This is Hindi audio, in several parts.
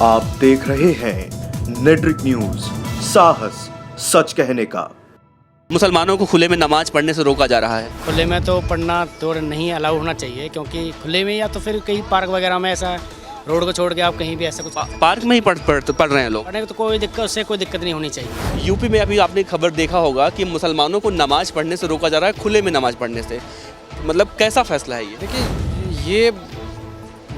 आप देख रहे हैं नेट्रिक न्यूज, साहस सच कहने का। मुसलमानों को खुले में नमाज पढ़ने से रोका जा रहा है। खुले में तो पढ़ना तो नहीं अलाउ होना चाहिए, क्योंकि खुले में या तो फिर कहीं पार्क वगैरह में ऐसा रोड को छोड़ के आप कहीं भी ऐसा कुछ पार्क में ही पढ़ रहे हैं लोग। पढ़ने तो कोई दिक्कत, उससे कोई दिक्कत नहीं होनी चाहिए। यूपी में अभी आपने खबर देखा होगा कि मुसलमानों को नमाज पढ़ने से रोका जा रहा है, खुले में नमाज पढ़ने से। मतलब कैसा फैसला है ये? देखिए, ये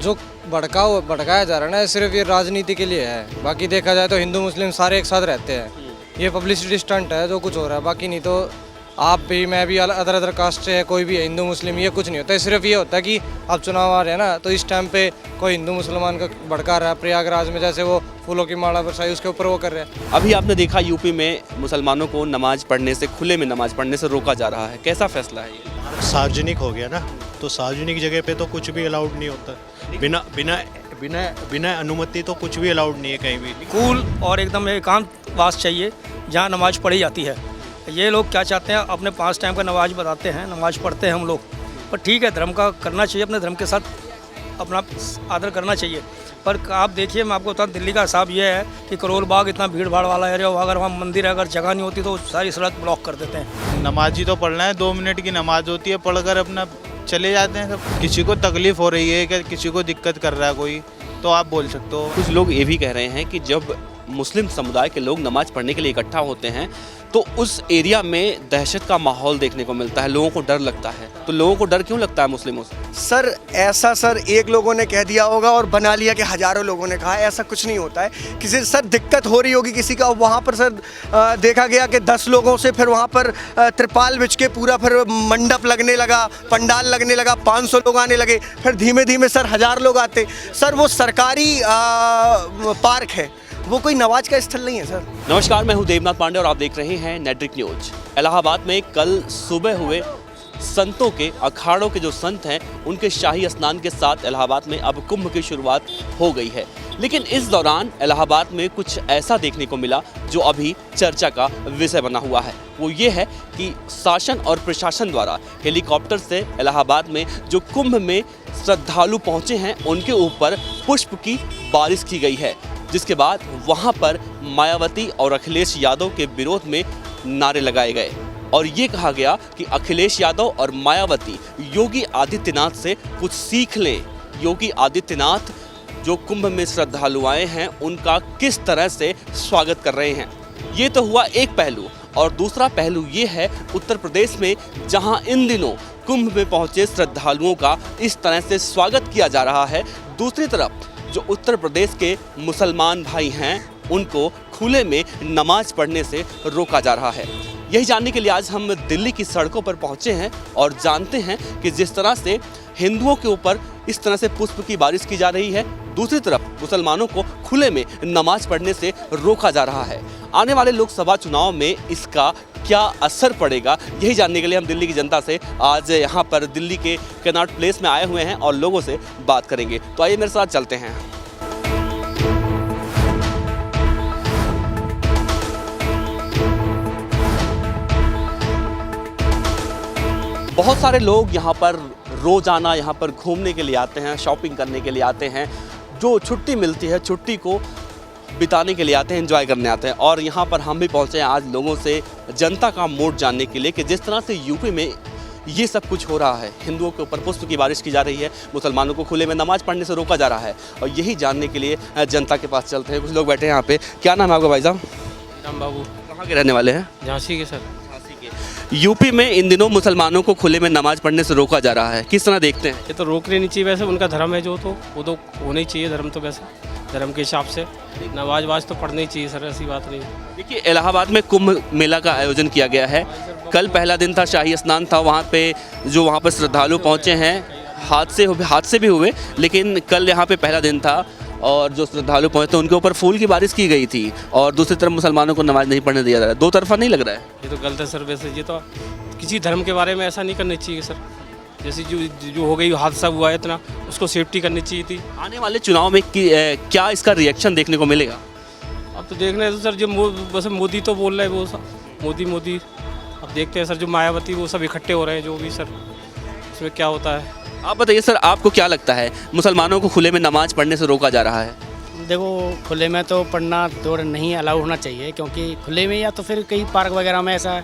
जो भड़काया जा रहा है ना, सिर्फ ये राजनीति के लिए है। बाकी देखा जाए तो हिंदू मुस्लिम सारे एक साथ रहते हैं। ये पब्लिसिटी स्टंट है जो कुछ हो रहा है। बाकी नहीं तो आप भी, मैं भी, अदर कास्ट से है, कोई भी है, हिंदू मुस्लिम, ये कुछ नहीं होता है। सिर्फ ये होता है कि अब चुनाव आ रहे हैं ना, तो इस टाइम पे कोई हिंदू मुसलमान का भड़का रहा है। प्रयागराज में जैसे वो फूलों की माला बरसाई, उसके ऊपर वो कर रहे हैं। अभी आपने देखा यूपी में मुसलमानों को नमाज पढ़ने से, खुले में नमाज पढ़ने से रोका जा रहा है। कैसा फैसला है ये? सार्वजनिक हो गया ना, तो सार्वजनिक जगह पे तो कुछ भी अलाउड नहीं होता। बिना बिना बिना बिना अनुमति तो कुछ भी अलाउड नहीं है कहीं भी। कूल और एकदम एकांतवास चाहिए जहाँ नमाज पढ़ी जाती है। ये लोग क्या चाहते हैं, अपने 5 टाइम का नमाज बताते हैं, नमाज पढ़ते हैं हम लोग, पर ठीक है, धर्म का करना चाहिए, अपने धर्म के साथ अपना आदर करना चाहिए। पर आप देखिए, मैं आपको बताऊँ, दिल्ली का हिसाब ये है कि करोल बाग इतना भीड़ भाड़ वाला एरिया, अगर वहाँ मंदिर है, अगर जगह नहीं होती तो सारी सड़क ब्लॉक कर देते हैं। नमाज ही तो पढ़ना है, 2 मिनट की नमाज होती है, पढ़कर अपना चले जाते हैं सब। किसी को तकलीफ हो रही है, कि किसी को दिक्कत कर रहा है कोई, तो आप बोल सकते हो। कुछ लोग ये भी कह रहे हैं कि जब मुस्लिम समुदाय के लोग नमाज पढ़ने के लिए इकट्ठा होते हैं तो उस एरिया में दहशत का माहौल देखने को मिलता है, लोगों को डर लगता है। तो लोगों को डर क्यों लगता है मुस्लिमों से? सर ऐसा एक लोगों ने कह दिया होगा और बना लिया कि हजारों लोगों ने कहा, ऐसा कुछ नहीं होता है। किसी सर दिक्कत हो रही होगी किसी का, वहाँ पर सर देखा गया कि 10 लोगों से फिर वहाँ पर त्रिपाल बिछ के पूरा फिर मंडप लगने लगा, पंडाल लगने लगा, 500 लोग आने लगे, फिर धीमे धीमे सर 1000 लोग आते। सर वो सरकारी पार्क है, वो कोई नमाज का स्थल नहीं है सर। नमस्कार, मैं हूं देवनाथ पांडे और आप देख रहे हैं नेट्रिक न्यूज। इलाहाबाद में कल सुबह हुए संतों के, अखाड़ों के जो संत हैं, उनके शाही स्नान के साथ इलाहाबाद में अब कुंभ की शुरुआत हो गई है। लेकिन इस दौरान इलाहाबाद में कुछ ऐसा देखने को मिला जो अभी चर्चा का विषय बना हुआ है। वो ये है कि शासन और प्रशासन द्वारा हेलीकॉप्टर से इलाहाबाद में जो कुंभ में श्रद्धालु पहुंचे हैं उनके ऊपर पुष्प की बारिश की गई है, जिसके बाद वहां पर मायावती और अखिलेश यादव के विरोध में नारे लगाए गए और ये कहा गया कि अखिलेश यादव और मायावती योगी आदित्यनाथ से कुछ सीख लें। योगी आदित्यनाथ जो कुंभ में श्रद्धालु आए हैं उनका किस तरह से स्वागत कर रहे हैं। ये तो हुआ एक पहलू, और दूसरा पहलू ये है उत्तर प्रदेश में, जहां इन दिनों कुंभ में पहुंचे श्रद्धालुओं का इस तरह से स्वागत किया जा रहा है। दूसरी तरफ जो उत्तर प्रदेश के मुसलमान भाई हैं उनको खुले में नमाज पढ़ने से रोका जा रहा है। यही जानने के लिए आज हम दिल्ली की सड़कों पर पहुंचे हैं और जानते हैं कि जिस तरह से हिंदुओं के ऊपर इस तरह से पुष्प की बारिश की जा रही है, दूसरी तरफ मुसलमानों को खुले में नमाज पढ़ने से रोका जा रहा है। आने वाले लोकसभा चुनाव में इसका क्या असर पड़ेगा, यही जानने के लिए हम दिल्ली की जनता से आज यहाँ पर दिल्ली के कैनाट प्लेस में आए हुए हैं और लोगों से बात करेंगे। तो आइए मेरे साथ चलते हैं। बहुत सारे लोग यहाँ पर रोजाना यहाँ पर घूमने के लिए आते हैं, शॉपिंग करने के लिए आते हैं, जो छुट्टी मिलती है छुट्टी को बिताने के लिए आते हैं, एंजॉय करने आते हैं। और यहाँ पर हम भी पहुँचे हैं आज लोगों से जनता का मूड जानने के लिए कि जिस तरह से यूपी में ये सब कुछ हो रहा है, हिंदुओं के ऊपर पुष्प की बारिश की जा रही है, मुसलमानों को खुले में नमाज पढ़ने से रोका जा रहा है, और यही जानने के लिए जनता के पास चलते हैं। कुछ लोग बैठे हैं यहाँ पे। क्या नाम है आपका भाई साहब? राम बाबू। कहाँ के रहने वाले हैं? झांसी के सर। यूपी में इन दिनों मुसलमानों को खुले में नमाज पढ़ने से रोका जा रहा है, किस तरह देखते हैं? ये तो रोकने नहीं चाहिए, वैसे उनका धर्म है जो, तो वो तो होना ही चाहिए धर्म, तो वैसे धर्म के हिसाब से नमाज तो पढ़नी चाहिए सर, ऐसी बात नहीं। देखिए, इलाहाबाद में कुंभ मेला का आयोजन किया गया है। कल पहला दिन था, शाही स्नान था, वहाँ पे जो वहाँ पर श्रद्धालु पहुँचे हैं, हादसे भी हुए, लेकिन कल यहाँ पे पहला दिन था और जो श्रद्धालु पहुँचे उनके ऊपर फूल की बारिश की गई थी, और दूसरी तरफ मुसलमानों को नमाज नहीं पढ़ने दिया जा रहा है। दो तरफा नहीं लग रहा है? ये तो गलत है सर, वैसे ये तो किसी धर्म के बारे में ऐसा नहीं करना चाहिए सर। जैसे जो हो गई, हादसा हुआ है इतना, उसको सेफ्टी करनी चाहिए थी। आने वाले चुनाव में क्या इसका रिएक्शन देखने को मिलेगा? अब तो देखना है तो सर, जो बस मोदी तो बोल रहे हैं, वो सब मोदी। अब देखते हैं सर, जो मायावती वो सब इकट्ठे हो रहे हैं, जो भी सर उसमें क्या होता है। आप बताइए सर, आपको क्या लगता है मुसलमानों को खुले में नमाज पढ़ने से रोका जा रहा है? देखो खुले में तो पढ़ना दौड़ नहीं अलाउ होना चाहिए, क्योंकि खुले में या तो फिर कहीं पार्क वगैरह में ऐसा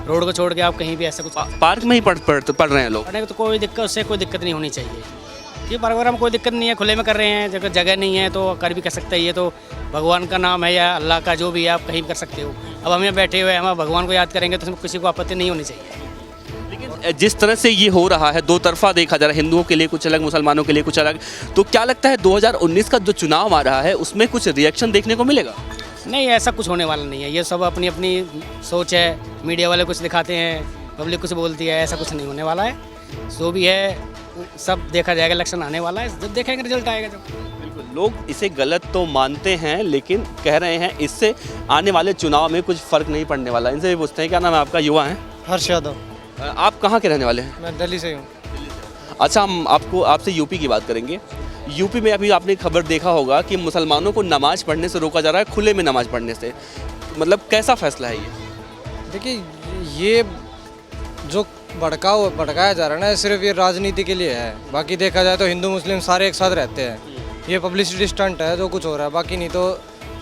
रोड को छोड़ के आप कहीं भी ऐसा कुछ पार्क में ही पढ़ रहे हैं लोग। पढ़ने तो कोई दिक्कत, उससे कोई दिक्कत नहीं होनी चाहिए। ये पार्क वगैरह में कोई दिक्कत नहीं है, खुले में कर रहे हैं, जगह जगह नहीं है तो कर भी कर सकते हैं। ये तो भगवान का नाम है या अल्लाह का, जो भी है आप कहीं भी कर सकते हो। अब हम यहाँ बैठे हुए हैं, हम भगवान को याद करेंगे तो उसमें किसी को आपत्ति नहीं होनी चाहिए। लेकिन जिस तरह से ये हो रहा है, दो तरफा देखा जा रहा है, हिंदुओं के लिए कुछ अलग, मुसलमानों के लिए कुछ अलग, तो क्या लगता है 2019 का जो चुनाव आ रहा है उसमें कुछ रिएक्शन देखने को मिलेगा? नहीं, ऐसा कुछ होने वाला नहीं है। ये सब अपनी अपनी सोच है, मीडिया वाले कुछ दिखाते हैं, पब्लिक कुछ बोलती है, ऐसा कुछ नहीं होने वाला है। जो भी है सब देखा जाएगा, इलेक्शन आने वाला है, जब देखेंगे रिजल्ट आएगा जब। बिल्कुल, लोग इसे गलत तो मानते हैं लेकिन कह रहे हैं इससे आने वाले चुनाव में कुछ फ़र्क नहीं पड़ने वाला। इनसे भी पूछते हैं, क्या नाम है आपका? युवा हैं। हर्ष यादव। आप कहाँ के रहने वाले हैं? मैं दिल्ली से हूँ। अच्छा, हम आपसे यूपी की बात करेंगे। यूपी में अभी आपने खबर देखा होगा कि मुसलमानों को नमाज़ पढ़ने से रोका जा रहा है, खुले में नमाज़ पढ़ने से। मतलब कैसा फैसला है ये? देखिए, ये जो भड़काया जा रहा है ना, सिर्फ ये राजनीति के लिए है। बाकी देखा जाए तो हिंदू मुस्लिम सारे एक साथ रहते हैं। ये पब्लिसिटी स्टंट है जो कुछ हो रहा है, बाकी नहीं तो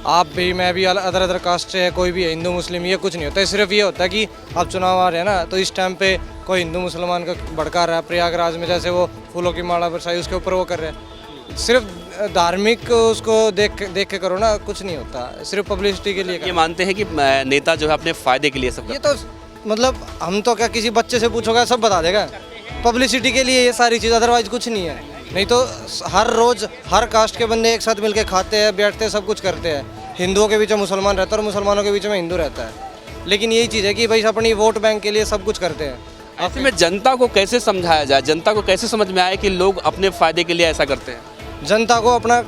आप भी, मैं भी, अदर कास्ट से है, कोई भी है, हिंदू मुस्लिम, ये कुछ नहीं होता है। सिर्फ ये होता है कि अब चुनाव आ रहे हैं ना, तो इस टाइम पे कोई हिंदू मुसलमान को भड़का रहा है। प्रयागराज में जैसे वो फूलों की माला बरसाई, उसके ऊपर वो कर रहे हैं। सिर्फ धार्मिक उसको देख के करो ना, कुछ नहीं होता, सिर्फ पब्लिसिटी के लिए। ये मानते हैं कि नेता जो है अपने फ़ायदे के लिए सब ये तो मतलब हम तो क्या किसी बच्चे से पूछोगे सब बता देगा, पब्लिसिटी के लिए ये सारी चीज़, अदरवाइज कुछ नहीं है। नहीं तो हर रोज़ हर कास्ट के बंदे एक साथ मिलके खाते हैं, बैठते हैं, सब कुछ करते हैं। हिंदुओं के बीच में मुसलमान रहता है और मुसलमानों के बीच में हिंदू रहता है। लेकिन यही चीज़ है कि भाई अपनी वोट बैंक के लिए सब कुछ करते हैं। ऐसे में जनता को कैसे समझाया जाए, जनता को कैसे समझ में आए कि लोग अपने फ़ायदे के लिए ऐसा करते हैं? जनता को अपना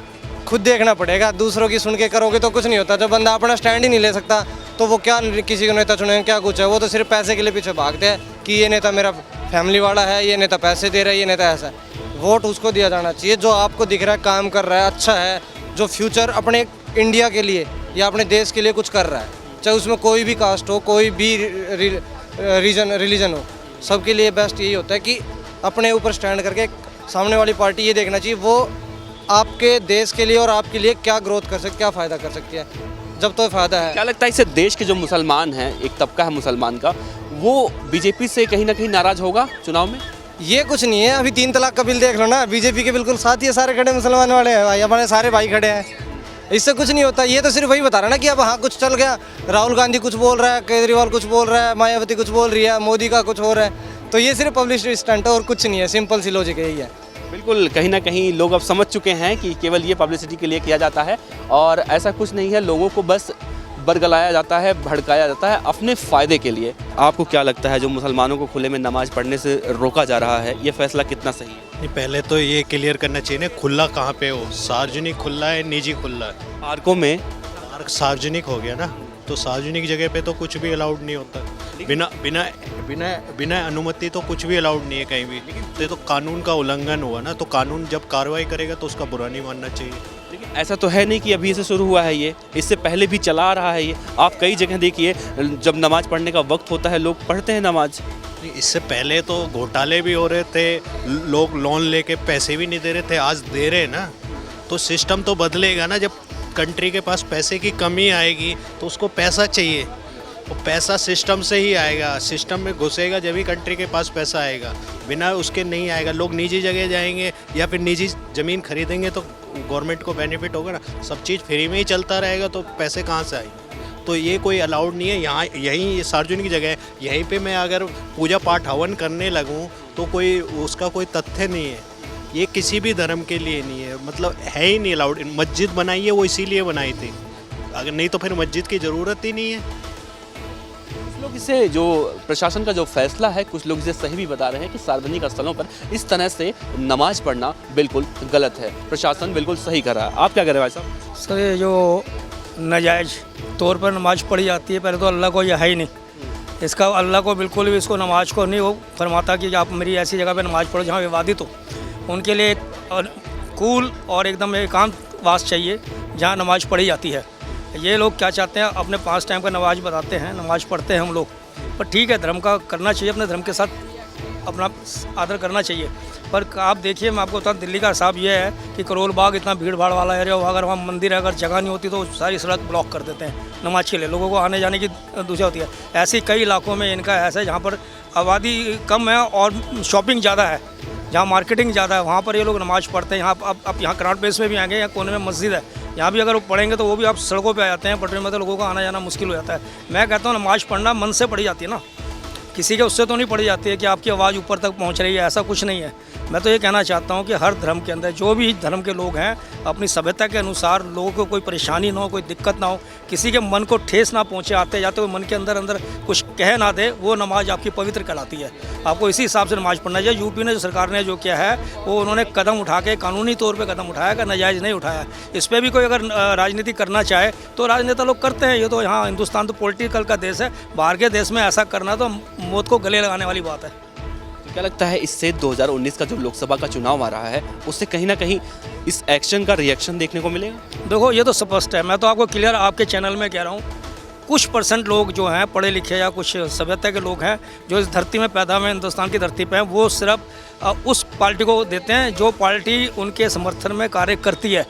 खुद देखना पड़ेगा, दूसरों की सुन के करोगे तो कुछ नहीं होता। जब बंदा अपना स्टैंड ही नहीं ले सकता तो वो क्या किसी को नेता चुनेंगे, क्या कुछ है। वो तो सिर्फ पैसे के लिए पीछे भागते हैं कि ये नेता मेरा फैमिली वाला है, ये नेता पैसे दे रहा है, ये नेता ऐसा है। वोट उसको दिया जाना चाहिए जो आपको दिख रहा है काम कर रहा है, अच्छा है, जो फ्यूचर अपने इंडिया के लिए या अपने देश के लिए कुछ कर रहा है, चाहे उसमें कोई भी कास्ट हो, कोई भी रिलीजन हो, सबके लिए बेस्ट यही होता है कि अपने ऊपर स्टैंड करके सामने वाली पार्टी ये देखना चाहिए वो आपके देश के लिए और आपके लिए क्या ग्रोथ कर सकती है, क्या फ़ायदा कर सकती है। जब तो फ़ायदा है। क्या लगता है इससे देश के जो मुसलमान हैं, एक तबका है मुसलमान का, वो बीजेपी से कहीं ना कहीं नाराज़ होगा चुनाव में? ये कुछ नहीं है। अभी 3 तलाक का बिल देख लो ना, बीजेपी के बिल्कुल साथ ही सारे खड़े मुसलमान वाले हैं भाई, हमारे सारे भाई खड़े हैं। इससे कुछ नहीं होता। ये तो सिर्फ वही बता रहा है ना कि अब हाँ कुछ चल गया, राहुल गांधी कुछ बोल रहा है, केजरीवाल कुछ बोल रहा है, मायावती कुछ बोल रही है, मोदी का कुछ हो रहा है, तो ये सिर्फ पब्लिसिटी स्टंट है और कुछ नहीं है। सिंपल सी लॉजिक यही है। बिल्कुल, कहीं ना कहीं लोग अब समझ चुके हैं कि केवल ये पब्लिसिटी के लिए किया जाता है और ऐसा कुछ नहीं है। लोगों को बस बरगलाया जाता है, भड़काया जाता है अपने फ़ायदे के लिए। आपको क्या लगता है जो मुसलमानों को खुले में नमाज़ पढ़ने से रोका जा रहा है, ये फैसला कितना सही है? नहीं, पहले तो ये क्लियर करना चाहिए ना, खुला कहाँ पे हो, सार्वजनिक खुला है, निजी खुला है। पार्कों में पार्क सार्वजनिक हो गया ना, तो सार्वजनिक जगह पे तो कुछ भी अलाउड नहीं होता। बिना बिना बिना बिना अनुमति तो कुछ भी अलाउड नहीं है कहीं भी। तो कानून का उल्लंघन हुआ ना, तो कानून जब कार्रवाई करेगा तो उसका बुरा नहीं मानना चाहिए। लेकिन ऐसा तो है नहीं कि अभी से शुरू हुआ है ये, इससे पहले भी चला आ रहा है ये। आप कई जगह देखिए, जब नमाज़ पढ़ने का वक्त होता है लोग पढ़ते हैं नमाज। इससे पहले तो घोटाले भी हो रहे थे, लोग लोन लेके पैसे भी नहीं दे रहे थे, आज दे रहे हैं ना। तो सिस्टम तो बदलेगा ना, जब कंट्री के पास पैसे की कमी आएगी तो उसको पैसा चाहिए, वो पैसा सिस्टम से ही आएगा, सिस्टम में घुसेगा जब ही कंट्री के पास पैसा आएगा, बिना उसके नहीं आएगा। लोग निजी जगह जाएंगे या फिर निजी ज़मीन खरीदेंगे तो गवर्नमेंट को बेनिफिट होगा ना। सब चीज़ फ्री में ही चलता रहेगा तो पैसे कहाँ से आएंगे? तो ये कोई अलाउड नहीं है यहाँ, यहीं सार्वजनिक जगह है, यहीं पे मैं अगर पूजा पाठ हवन करने लगूँ तो कोई उसका कोई तथ्य नहीं है। ये किसी भी धर्म के लिए नहीं है, मतलब है ही नहीं अलाउड। मस्जिद बनाई है वो इसीलिए बनाई थी, अगर नहीं तो फिर मस्जिद की ज़रूरत ही नहीं है। कुछ लोग इसे, जो प्रशासन का जो फैसला है, कुछ लोग इसे सही भी बता रहे हैं कि सार्वजनिक स्थलों पर इस तरह से नमाज पढ़ना बिल्कुल गलत है। प्रशासन बिल्कुल सही कर रहा है। आप क्या कह रहे हैं भाई साहब? सर ये जो नाजायज़ तौर पर नमाज पढ़ी जाती है, पहले तो अल्लाह को यह है ही नहीं, इसका अल्लाह को बिल्कुल भी इसको नमाज को नहीं वो फरमाता कि आप मेरी ऐसी जगह पे नमाज पढ़ो जहाँ विवादित हो। उनके लिए एक कूल और एकदम एकांतवास चाहिए जहाँ नमाज पढ़ी जाती है। ये लोग क्या चाहते हैं, अपने 5 टाइम का नमाज बताते हैं, नमाज पढ़ते हैं हम लोग, पर ठीक है, धर्म का करना चाहिए, अपने धर्म के साथ अपना आदर करना चाहिए। पर आप देखिए, मैं आपको बताऊँ, दिल्ली का हिसाब ये है कि करोल बाग इतना भीड़ भाड़ वाला एरिया हो, अगर वहाँ मंदिर है, अगर जगह नहीं होती तो सारी सड़क ब्लॉक कर देते हैं नमाज के लिए, लोगों को आने जाने की दूसरी होती है। ऐसे कई इलाकों में इनका ऐसा है जहाँ पर आबादी कम है और शॉपिंग ज़्यादा है, जहाँ मार्केटिंग ज़्यादा है, वहाँ पर ये लोग नमाज़ पढ़ते हैं। यहाँ आप यहाँ कनाट प्लेस में भी आएंगे, यहाँ कोने में मस्जिद है, यहाँ भी अगर वो पढ़ेंगे तो वो भी आप सड़कों पे आ जाते हैं, पटरी में तो लोगों का आना जाना मुश्किल हो जाता है। मैं कहता हूँ नमाज़ पढ़ना मन से पढ़ी जाती है ना, किसी के उससे तो नहीं पढ़ी जाती है कि आपकी आवाज़ ऊपर तक पहुंच रही है, ऐसा कुछ नहीं है। मैं तो ये कहना चाहता हूं कि हर धर्म के अंदर जो भी धर्म के लोग हैं, अपनी सभ्यता के अनुसार लोगों को कोई परेशानी ना हो, कोई दिक्कत ना हो, किसी के मन को ठेस ना पहुंचे, आते जाते हुए मन के अंदर अंदर कुछ कह ना दे, वो नमाज आपकी पवित्र कहलाती है। आपको इसी हिसाब से नमाज पढ़ना चाहिए। यूपी ने जो सरकार ने जो किया है वो उन्होंने कदम उठा के कानूनी तौर पर कदम उठाया, का नाजायज़ नहीं उठाया। इस पर भी कोई अगर राजनीति करना चाहे तो राजनेता लोग करते हैं, ये तो यहाँ हिंदुस्तान तो पॉलिटिकल का देश है, बाहर के देश में ऐसा करना तो मौत को गले लगाने वाली बात है। तो क्या लगता है इससे 2019 का जो लोकसभा का चुनाव आ रहा है उससे कहीं ना कहीं इस एक्शन का रिएक्शन देखने को मिलेगा? देखो, ये तो स्पष्ट है, मैं तो आपको क्लियर आपके चैनल में कह रहा हूँ, कुछ % लोग जो हैं पढ़े लिखे या कुछ सभ्यता के लोग हैं जो इस धरती में पैदा हुए, हिंदुस्तान की धरती पे हैं, वो सिर्फ उस पार्टी को देते हैं जो पार्टी उनके समर्थन में कार्य करती है।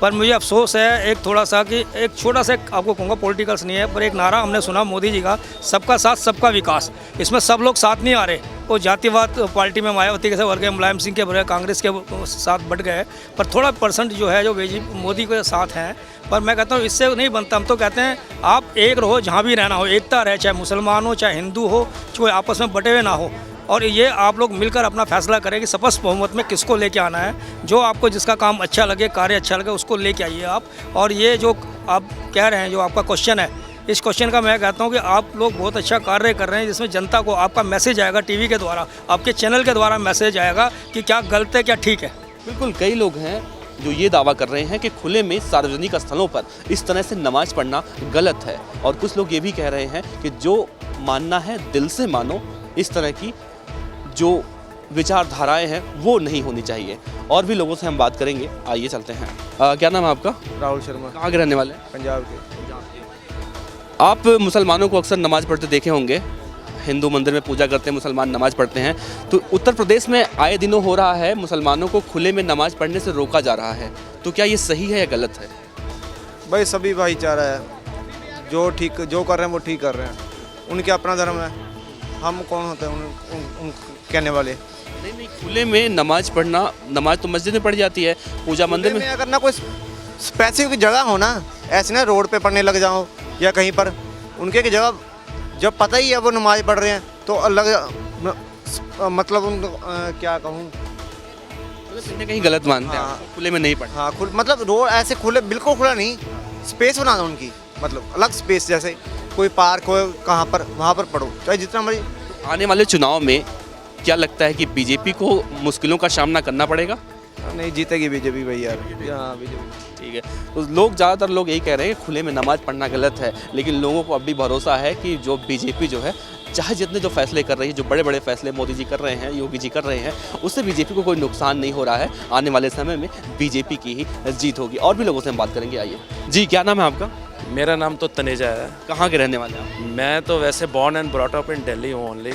पर मुझे अफसोस है एक थोड़ा सा कि एक छोटा सा आपको कहूँगा पॉलिटिकल्स नहीं है, पर एक नारा हमने सुना मोदी जी का, सबका साथ सबका विकास। इसमें सब लोग साथ नहीं आ रहे, वो जातिवाद पार्टी में मायावती के साथ बढ़ गए, मुलायम सिंह के बढ़ गए, कांग्रेस के साथ बढ़ गए, पर थोड़ा % जो है जो मोदी के साथ हैं। पर मैं कहता हूँ इससे नहीं बनता। हम तो कहते हैं आप एक रहो, जहाँ भी रहना हो एकता रहे, चाहे मुसलमान हो चाहे हिंदू हो, कोई आपस में बटे हुए ना हो, और ये आप लोग मिलकर अपना फैसला करें कि स्पष्ट बहुमत में किसको लेके आना है। जो आपको जिसका काम अच्छा लगे, कार्य अच्छा लगे, उसको लेके आइए आप। और ये जो आप कह रहे हैं, जो आपका क्वेश्चन है, इस क्वेश्चन का मैं कहता हूं कि आप लोग बहुत अच्छा कार्य कर रहे हैं, जिसमें जनता को आपका मैसेज आएगा, टीवी के द्वारा, आपके चैनल के द्वारा मैसेज आएगा कि क्या गलत है क्या ठीक है। बिल्कुल, कई लोग हैं जो ये दावा कर रहे हैं कि खुले में सार्वजनिक स्थलों पर इस तरह से नमाज पढ़ना गलत है, और कुछ लोग ये भी कह रहे हैं कि जो मानना है दिल से मानो, इस तरह की जो विचारधाराएं हैं वो नहीं होनी चाहिए। और भी लोगों से हम बात करेंगे, आइए चलते हैं। क्या नाम है आपका? राहुल शर्मा। कहाँ के रहने वाले हैं? पंजाब के। आप मुसलमानों को अक्सर नमाज पढ़ते देखे होंगे, हिंदू मंदिर में पूजा करते हैं, मुसलमान नमाज पढ़ते हैं। तो उत्तर प्रदेश में आए दिनों हो रहा है मुसलमानों को खुले में नमाज पढ़ने से रोका जा रहा है, तो क्या ये सही है या गलत है? भाई सभी भाईचारा है, जो कर रहे हैं वो ठीक कर रहे हैं, उनके अपना धर्म है, हम कौन होते हैं उन कहने वाले। नहीं, खुले में नमाज पढ़ना, नमाज तो मस्जिद में पढ़ी जाती है, पूजा मंदिर में। अगर ना कोई स्पेसिफिक जगह हो ना, ऐसे ना रोड पे पढ़ने लग जाओ या कहीं पर, उनके की जगह जब पता ही है वो नमाज पढ़ रहे हैं तो अलग, मतलब उनको क्या कहूँ, कहीं ना कहीं गलत मानते हैं, खुले में नहीं पढ़ना। हाँ, मतलब रोड ऐसे खुले, बिल्कुल खुला नहीं, स्पेस बना दो उनकी, मतलब अलग स्पेस, जैसे कोई पार्क हो कहाँ पर, वहाँ पर पढ़ो, चाहे जितना मर्जी। आने वाले चुनाव में क्या लगता है कि बीजेपी को मुश्किलों का सामना करना पड़ेगा? नहीं, जीतेगी बीजेपी भैया। हाँ, बीजेपी। ठीक है, तो लोग, ज़्यादातर लोग यही कह रहे हैं कि खुले में नमाज पढ़ना गलत है, लेकिन लोगों को अब भी भरोसा है कि जो बीजेपी जो है, चाहे जितने जो फैसले कर रही है, जो बड़े बड़े फैसले मोदी जी कर रहे हैं, योगी जी कर रहे हैं, उससे बीजेपी को कोई नुकसान नहीं हो रहा है। आने वाले समय में बीजेपी की ही जीत होगी। और भी लोगों से हम बात करेंगे, आइए जी। क्या नाम है आपका? मेरा नाम तो तनेजा है। कहाँ के रहने वाले हैं? मैं तो वैसे born and brought up in Delhi हूँ ओनली,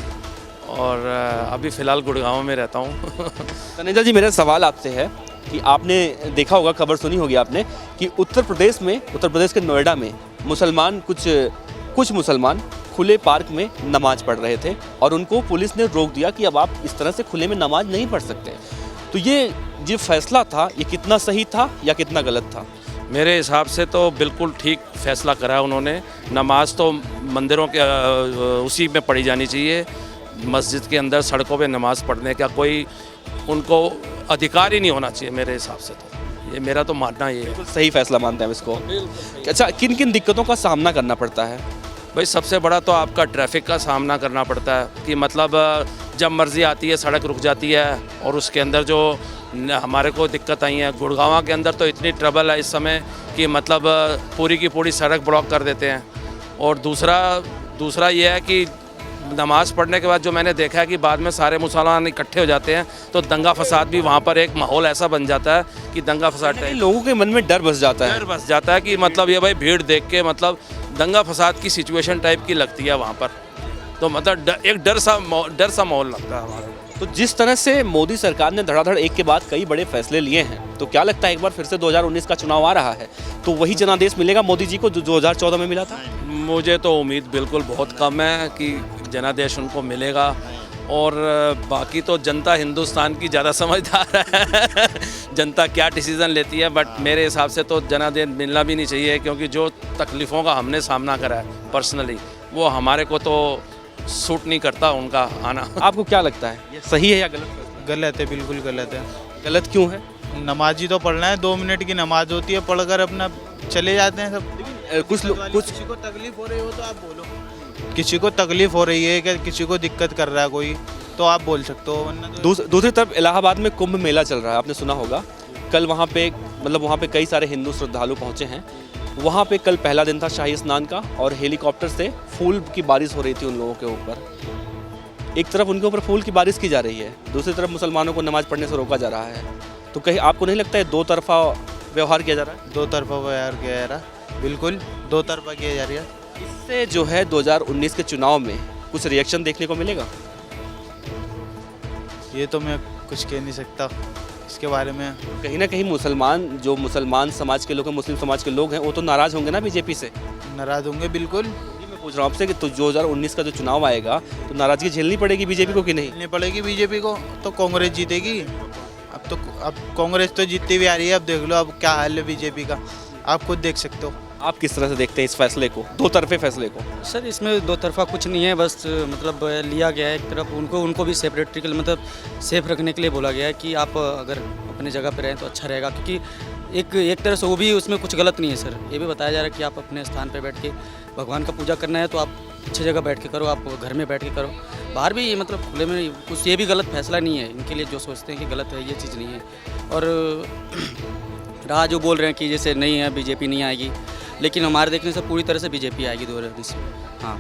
और अभी फ़िलहाल गुड़गांव में रहता हूँ। तनेजा जी, मेरा सवाल आपसे है कि आपने देखा होगा, खबर सुनी होगी आपने, कि उत्तर प्रदेश के नोएडा में मुसलमान, कुछ मुसलमान खुले पार्क में नमाज पढ़ रहे थे और उनको पुलिस ने रोक दिया कि अब आप इस तरह से खुले में नमाज नहीं पढ़ सकते। तो ये फैसला था, ये कितना सही था या कितना गलत था? मेरे हिसाब से तो बिल्कुल ठीक फैसला करा उन्होंने। नमाज तो मंदिरों के उसी में पढ़ी जानी चाहिए, मस्जिद के अंदर सड़कों पे नमाज पढ़ने का कोई उनको अधिकार ही नहीं होना चाहिए मेरे हिसाब से। तो ये मेरा तो मानना ये है। सही फैसला मानते हैं इसको। अच्छा, किन किन दिक्कतों का सामना करना पड़ता है? भाई, सबसे बड़ा तो आपका ट्रैफिक का सामना करना पड़ता है कि मतलब जब मर्ज़ी आती है सड़क रुक जाती है, और उसके अंदर जो हमारे को दिक्कत आई है, गुड़गांव के अंदर तो इतनी ट्रबल है इस समय कि मतलब पूरी की पूरी सड़क ब्लॉक कर देते हैं। और दूसरा ये है कि नमाज़ पढ़ने के बाद जो मैंने देखा है कि बाद में सारे मुसलमान इकट्ठे हो जाते हैं, तो दंगा फसाद भी वहाँ पर एक माहौल ऐसा बन जाता है कि दंगा फसाद लोगों के मन में डर बस जाता है कि मतलब ये भाई भीड़ देख के मतलब दंगा फसाद की सिचुएशन टाइप की लगती है वहाँ पर। तो मतलब एक डर सा माहौल लगता है हमारे को। तो जिस तरह से मोदी सरकार ने धड़ाधड़ एक के बाद कई बड़े फैसले लिए हैं, तो क्या लगता है एक बार फिर से 2019 का चुनाव आ रहा है तो वही जनादेश मिलेगा मोदी जी को जो 2014 में मिला था? मुझे तो उम्मीद बिल्कुल बहुत कम है कि जनादेश उनको मिलेगा, और बाकी तो जनता हिंदुस्तान की ज़्यादा समझदार है जनता क्या डिसीज़न लेती है, बट मेरे हिसाब से तो जनादेश मिलना भी नहीं चाहिए, क्योंकि जो तकलीफ़ों का हमने सामना करा है पर्सनली, वो हमारे को तो सूट नहीं करता उनका आना। आपको क्या लगता है, ये सही है या गलत? गलत है, बिल्कुल गलत है। गलत क्यों है? नमाज ही तो पढ़ना है, 2 मिनट की नमाज होती है, पढ़कर अपना चले जाते हैं सब। कुछ लोग किसी को तकलीफ हो रही हो तो आप बोलो, किसी को तकलीफ हो रही है कि किसी को दिक्कत कर रहा है कोई, तो आप बोल सकते हो, वरना तो दूसरी तरफ इलाहाबाद में कुंभ मेला चल रहा है, आपने सुना होगा। कल वहाँ पे मतलब वहाँ पे कई सारे हिंदू श्रद्धालु पहुँचे हैं। वहाँ पे कल पहला दिन था शाही स्नान का, और हेलीकॉप्टर से फूल की बारिश हो रही थी उन लोगों के ऊपर। एक तरफ उनके ऊपर फूल की बारिश की जा रही है, दूसरी तरफ मुसलमानों को नमाज पढ़ने से रोका जा रहा है। तो कहीं आपको नहीं लगता है दो तरफा व्यवहार किया जा रहा है? 2 तरफा व्यवहार किया जा रहा है, बिल्कुल 2 तरफा किया जा रहा है। इससे जो है 2019 के चुनाव में कुछ रिएक्शन देखने को मिलेगा? ये तो मैं कुछ कह नहीं सकता इसके बारे में। कहीं ना कहीं मुसलमान समाज के लोग हैं, मुस्लिम समाज के लोग हैं, वो तो नाराज़ होंगे ना बीजेपी से? नाराज होंगे बिल्कुल। मैं पूछ रहा हूँ आपसे कि तो 2019 का जो चुनाव आएगा तो नाराज़गी झेलनी पड़ेगी बीजेपी को कि नहीं? नहीं पड़ेगी बीजेपी को, तो कांग्रेस जीतेगी। अब कांग्रेस तो जीतती भी आ रही है, अब देख लो अब क्या हाल है बीजेपी का, आप खुद देख सकते हो। आप किस तरह से देखते हैं इस फैसले को, दो तरफे फैसले को? सर इसमें दो तरफा कुछ नहीं है, बस मतलब लिया गया है एक तरफ, उनको भी सेपरेटरी मतलब सेफ रखने के लिए बोला गया है कि आप अगर अपने जगह पे रहें तो अच्छा रहेगा, क्योंकि एक तरह से वो भी उसमें कुछ गलत नहीं है सर। ये भी बताया जा रहा है कि आप अपने स्थान पे बैठ के भगवान का पूजा करना है तो आप अच्छी जगह बैठ के करो, आप घर में बैठ के करो, बाहर भी मतलब खुले में कुछ, ये भी गलत फैसला नहीं है इनके लिए। जो सोचते हैं कि गलत है, ये चीज़ नहीं है। और राह जो बोल रहे हैं कि जैसे नहीं है बीजेपी नहीं आएगी, लेकिन हमारे देखने से पूरी तरह से बीजेपी आएगी 2019 में। हाँ,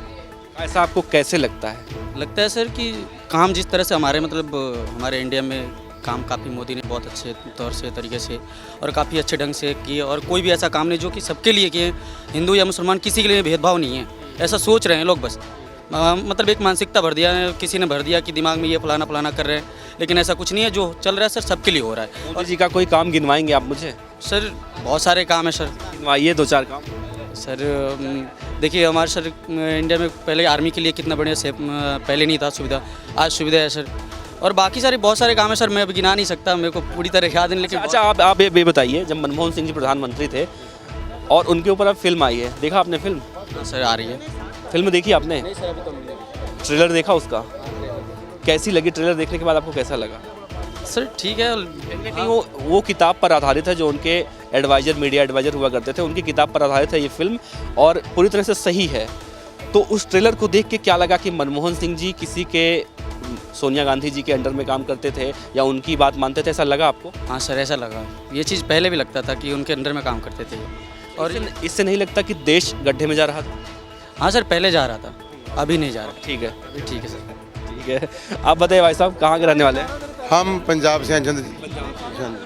ऐसा आपको कैसे लगता है? लगता है सर कि काम जिस तरह से हमारे इंडिया में काम काफ़ी मोदी ने बहुत अच्छे तौर से तरीके से और काफ़ी अच्छे ढंग से किए, और कोई भी ऐसा काम नहीं जो कि सबके लिए किए, हिंदू या मुसलमान किसी के लिए भेदभाव नहीं है, ऐसा सोच रहे हैं लोग बस। मतलब एक मानसिकता भर दिया है, किसी ने भर दिया कि दिमाग में ये फलाना कर रहे हैं, लेकिन ऐसा कुछ नहीं है। जो चल रहा है सर सबके लिए हो रहा है। मोदी जी का कोई काम गिनवाएंगे आप मुझे? सर बहुत सारे काम है सर, गिनवाइए 2-4 काम। सर देखिए हमारे सर इंडिया में पहले आर्मी के लिए कितना बढ़िया से पहले नहीं था सुविधा, आज सुविधा है सर। और बाकी सारे बहुत सारे काम है सर, मैं अभी गिना नहीं सकता, मेरे को पूरी तरह याद नहीं। लेकिन अच्छा आप ये बताइए, जब मनमोहन सिंह जी प्रधानमंत्री थे और उनके ऊपर अब फिल्म आई है, देखा आपने फिल्म? सर आ रही है फिल्म, देखी आपने? ट्रेलर देखा उसका? कैसी लगी? ट्रेलर देखने के बाद आपको कैसा लगा? सर ठीक है, कहीं वो किताब पर आधारित है जो उनके एडवाइजर, मीडिया एडवाइजर हुआ करते थे, उनकी किताब पर आधारित है ये फिल्म, और पूरी तरह से सही है। तो उस ट्रेलर को देख के क्या लगा कि मनमोहन सिंह जी किसी के, सोनिया गांधी जी के अंडर में काम करते थे या उनकी बात मानते थे, ऐसा लगा आपको? हाँ सर ऐसा लगा। ये चीज़ पहले भी लगता था कि उनके अंडर में काम करते थे। और इससे नहीं लगता कि देश गड्ढे में जा रहा था? हाँ सर पहले जा रहा था, अभी नहीं जा रहा। ठीक है, अभी ठीक है सर। ठीक है। आप बताइए भाई साहब, कहाँ के रहने वाले हैं? हम पंजाब से हैं।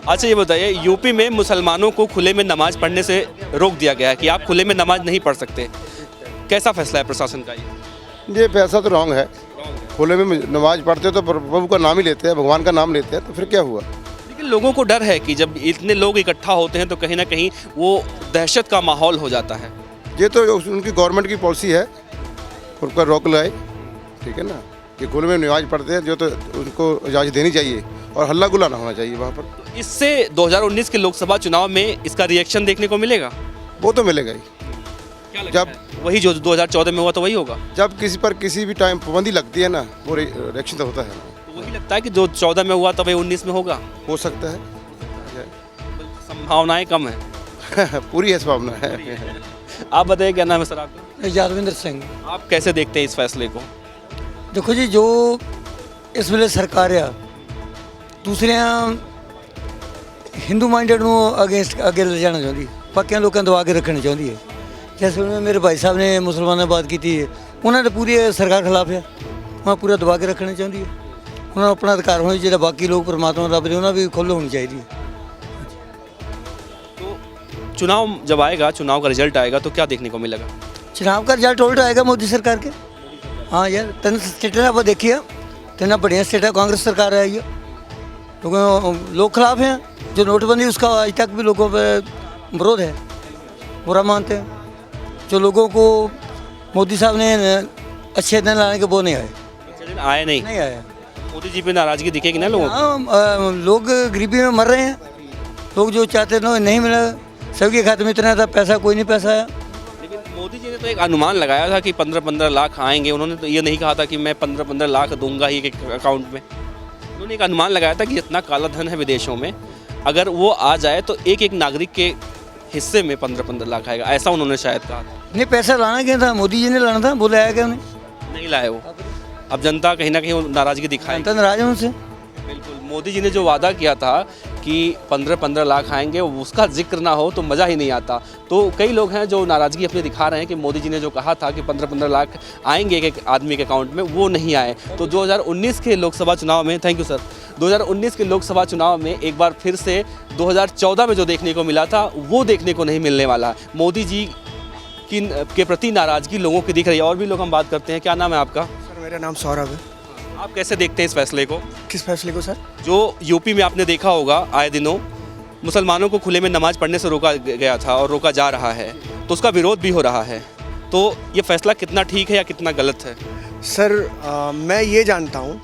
अच्छा ये बताइए, यूपी में मुसलमानों को खुले में नमाज पढ़ने से रोक दिया गया है कि आप खुले में नमाज नहीं पढ़ सकते, कैसा फैसला है प्रशासन का? ये फैसला तो रॉन्ग है। खुले में नमाज पढ़ते तो प्रभु का नाम ही लेते हैं, भगवान का नाम लेते हैं, तो फिर क्या हुआ? लेकिन लोगों को डर है कि जब इतने लोग इकट्ठा होते हैं तो कहीं ना कहीं वो दहशत का माहौल हो जाता है। ये तो उनकी गवर्नमेंट की पॉलिसी है, उन पर रोक लगाए, ठीक है ना। ये खुले में नमाज पढ़ते हैं जो, तो उनको इजाज़त देनी चाहिए और हल्ला गुल्ला ना होना चाहिए वहाँ पर। इससे 2019 के लोकसभा चुनाव में इसका रिएक्शन देखने को मिलेगा? वो तो मिलेगा ही। जब वही जो 2014 में हुआ तो वही होगा। जब किसी पर किसी भी टाइम पाबंदी लगती है ना, वो रिएक्शन तो होता है। तो वही लगता है कि जो 14 में हुआ तो वही 19 में होगा? हो सकता है, संभावनाएं कम है। पूरी है संभावना है। आप बताइए क्या नाम है सर आपका? यादविंदर सिंह। आप कैसे देखते हैं इस फैसले को? देखो जी, जो इस ਵੇਲੇ सरकार आ दूसरिया हिंदू माइंडेड ਨੂੰ अगेंस्ट अगे ले जाना चाहती, पक्कियां लोगों दबा के रखना चाहती है। जैसे उन्होंने मेरे भाई साहब ने मुसलमानों बात की थी, उन्होंने पूरी सरकार खिलाफ है, वहाँ पूरा दबा के रखना चाहती है। उन्होंने अपना अधिकार होना चाहिए, बाकी लोग परमात्मा रब दे उन्होंने भी खुल होनी चाहिए। तो चुनाव जब आएगा, चुनाव का रिजल्ट आएगा तो क्या देखने को मिलेगा? चुनाव का रिजल्ट उल्टा आएगा मोदी सरकार के। हाँ यार, 3 स्टेट आप देखिए, कितना बढ़िया स्टेट है, कांग्रेस सरकार है ये, क्योंकि लोग खिलाफ हैं। जो नोटबंदी उसका आज तक भी लोगों पर विरोध है, बुरा मानते हैं। जो लोगों को मोदी साहब ने अच्छे दिन लाने के वो नहीं आए, अच्छे दिन आए नहीं आए। मोदी जी पे नाराजगी दिखेगी ना लोगों को। हाँ, लोग गरीबी में मर रहे हैं। लोग जो चाहते थे नहीं मिला, सबके खाते में इतना था पैसा, कोई नहीं पैसा आया। लेकिन मोदी जी ने तो एक अनुमान लगाया था कि 15-15 लाख आएंगे। उन्होंने तो ये नहीं कहा था कि मैं 15-15 लाख दूंगा ही एक अकाउंट में। उन्होंने एक अनुमान लगाया था कि इतना काला धन है विदेशों में, अगर वो आ जाए तो एक एक नागरिक के हिस्से में 15-15 लाख आएगा, ऐसा उन्होंने शायद कहा था। नहीं, पैसा लाना क्या था, मोदी जी ने लाना था, बोला आया क्या उन्हें? नहीं लाए वो। अब जनता कहीं ना कहीं नाराजगी दिखाएगी। जनता नाराज है उनसे। बिल्कुल, मोदी जी ने जो वादा किया था कि 15-15 लाख आएंगे, उसका जिक्र ना हो तो मज़ा ही नहीं आता। तो कई लोग हैं जो नाराज़गी अपनी दिखा रहे हैं कि मोदी जी ने जो कहा था कि 15-15 लाख आएंगे एक आदमी के अकाउंट में, वो नहीं आए। तो 2019 के लोकसभा चुनाव में, थैंक यू सर, 2019 के लोकसभा चुनाव में एक बार फिर से 2014 में जो देखने को मिला था वो देखने को नहीं मिलने वाला। मोदी जी के प्रति नाराज़गी लोगों की दिख रही है। और भी लोग हम बात करते हैं। क्या नाम है आपका? सर मेरा नाम सौरभ है। आप कैसे देखते हैं इस फैसले को? किस फैसले को सर? जो यूपी में आपने देखा होगा आए दिनों मुसलमानों को खुले में नमाज पढ़ने से रोका गया था और रोका जा रहा है, तो उसका विरोध भी हो रहा है। तो ये फैसला कितना ठीक है या कितना गलत है? सर मैं ये जानता हूँ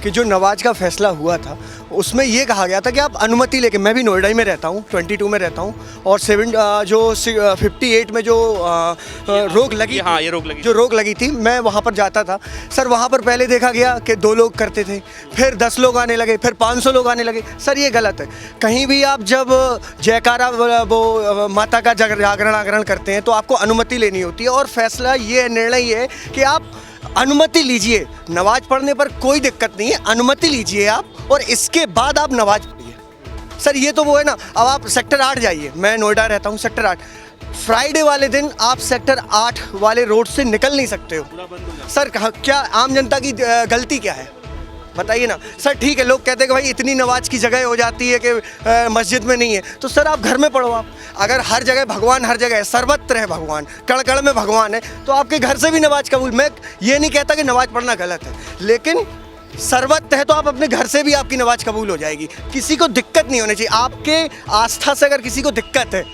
कि जो नवाज का फैसला हुआ था उसमें ये कहा गया था कि आप अनुमति लेके, मैं भी नोएडा में रहता हूँ, 22 में रहता हूँ, और 58 में जो रोक लगी, हाँ ये रोक लगी, जो रोक लगी थी, मैं वहाँ पर जाता था सर। वहाँ पर पहले देखा गया कि 2 लोग करते थे, फिर 10 लोग आने लगे, फिर 500 लोग आने लगे। सर ये गलत है। कहीं भी आप जब जयकारा वो माता का जागरण करते हैं तो आपको अनुमति लेनी होती है, और फैसला ये निर्णय ये है कि आप अनुमति लीजिए। नमाज पढ़ने पर कोई दिक्कत नहीं है, अनुमति लीजिए आप, और इसके बाद आप नमाज पढ़िए। सर ये तो वो है ना। अब आप सेक्टर 8 जाइए, मैं नोएडा रहता हूँ, सेक्टर 8, फ्राइडे वाले दिन आप सेक्टर 8 वाले रोड से निकल नहीं सकते हो। सर क्या आम जनता की गलती क्या है बताइए ना सर। ठीक है, लोग कहते हैं कि भाई इतनी नमाज की जगह हो जाती है कि मस्जिद में नहीं है, तो सर आप घर में पढ़ो। आप अगर हर जगह भगवान, हर जगह है, सर्वत्र है भगवान, कण कण में भगवान है, तो आपके घर से भी नमाज कबूल। मैं ये नहीं कहता कि नमाज पढ़ना गलत है, लेकिन सर्वत्र है तो आप अपने घर से भी आपकी नमाज कबूल हो जाएगी। किसी को दिक्कत नहीं होनी चाहिए। आपके आस्था से अगर किसी को दिक्कत है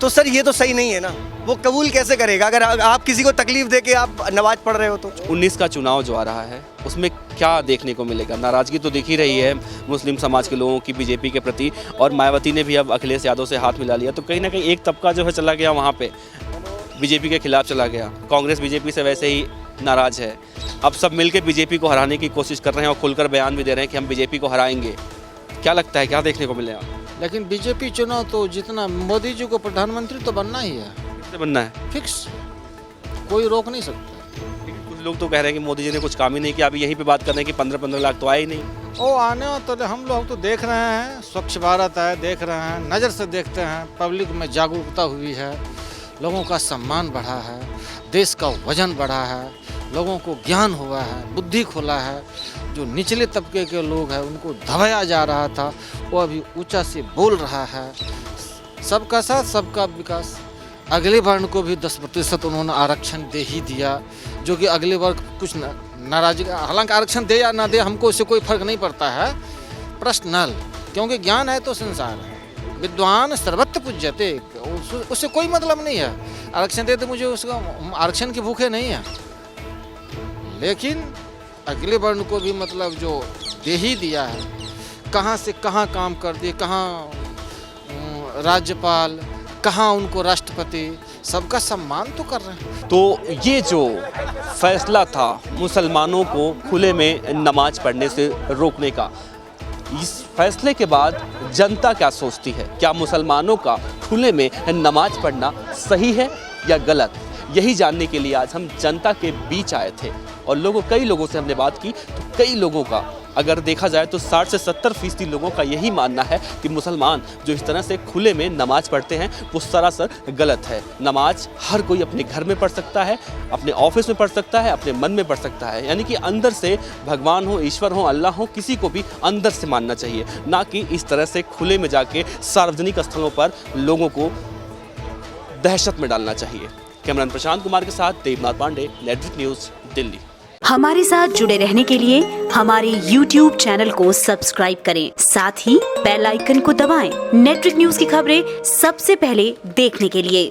तो सर ये तो सही नहीं है ना। वो कबूल कैसे करेगा अगर आप किसी को तकलीफ दे के आप नमाज पढ़ रहे हो तो? 19 का चुनाव जो आ रहा है उसमें क्या देखने को मिलेगा? नाराज़गी तो दिख ही रही है मुस्लिम समाज के लोगों की बीजेपी के प्रति, और मायावती ने भी अब अखिलेश यादव से हाथ मिला लिया। तो कहीं ना कहीं एक तबका जो है चला गया वहाँ पे, बीजेपी के खिलाफ चला गया। कांग्रेस बीजेपी से वैसे ही नाराज़ है। अब सब मिलकर बीजेपी को हराने की कोशिश कर रहे हैं और खुलकर बयान भी दे रहे हैं कि हम बीजेपी को हराएंगे। क्या लगता है, क्या देखने को मिलेगा? लेकिन बीजेपी चुनाव तो जितना, मोदी जी को प्रधानमंत्री तो बनना ही है। किससे बनना है? फिक्स, कोई रोक नहीं सकता। लेकिन कुछ लोग तो कह रहे हैं कि मोदी जी ने कुछ काम ही नहीं किया। अभी यहीं पे बात कर रहे हैं कि 15-15 लाख तो आए ही नहीं। ओ आने तो हम लोग तो देख रहे हैं, स्वच्छ भारत है, देख रहे हैं, नज़र से देखते हैं, पब्लिक में जागरूकता हुई है, लोगों का सम्मान बढ़ा है, देश का वजन बढ़ा है, लोगों को ज्ञान हुआ है, बुद्धि खुला है। जो निचले तबके के लोग हैं उनको दबाया जा रहा था, वो अभी ऊंचा से बोल रहा है। सबका साथ सबका विकास। अगले वर्ण को भी 10% उन्होंने आरक्षण दे ही दिया, जो कि अगले वर्ग कुछ नाराजगी, हालांकि आरक्षण दे या ना दे हमको इससे कोई फर्क नहीं पड़ता है, पर्सनल, क्योंकि ज्ञान है तो संसार है। विद्वान सर्वत्र पूज्यते, उससे कोई मतलब नहीं है। आरक्षण दे तो मुझे उसका आरक्षण की भूखे नहीं है, लेकिन अगले वर्ण को भी मतलब जो दे ही दिया है। कहाँ से कहाँ काम कर दिए, कहाँ राज्यपाल, कहाँ उनको राष्ट्रपति, सबका सम्मान तो कर रहे हैं। तो ये जो फैसला था मुसलमानों को खुले में नमाज पढ़ने से रोकने का, इस फैसले के बाद जनता क्या सोचती है? क्या मुसलमानों का खुले में नमाज पढ़ना सही है या गलत? यही जानने के लिए आज हम जनता के बीच आए थे और कई लोगों से हमने बात की। तो कई लोगों का, अगर देखा जाए तो 60 से 70% लोगों का यही मानना है कि मुसलमान जो इस तरह से खुले में नमाज पढ़ते हैं वो सरासर गलत है। नमाज हर कोई अपने घर में पढ़ सकता है, अपने ऑफिस में पढ़ सकता है, अपने मन में पढ़ सकता है। यानी कि अंदर से भगवान हो, ईश्वर हो, अल्लाह हो, किसी को भी अंदर से मानना चाहिए, ना कि इस तरह से खुले में जाके सार्वजनिक स्थलों पर लोगों को दहशत में डालना चाहिए। कैमरामैन प्रशांत कुमार के साथ देवनाथ पांडे, नेटवर्क न्यूज़, दिल्ली। हमारे साथ जुड़े रहने के लिए हमारे YouTube चैनल को सब्सक्राइब करें, साथ ही बेल आइकन को दबाएं। नेट्रिक न्यूज की खबरें सबसे पहले देखने के लिए।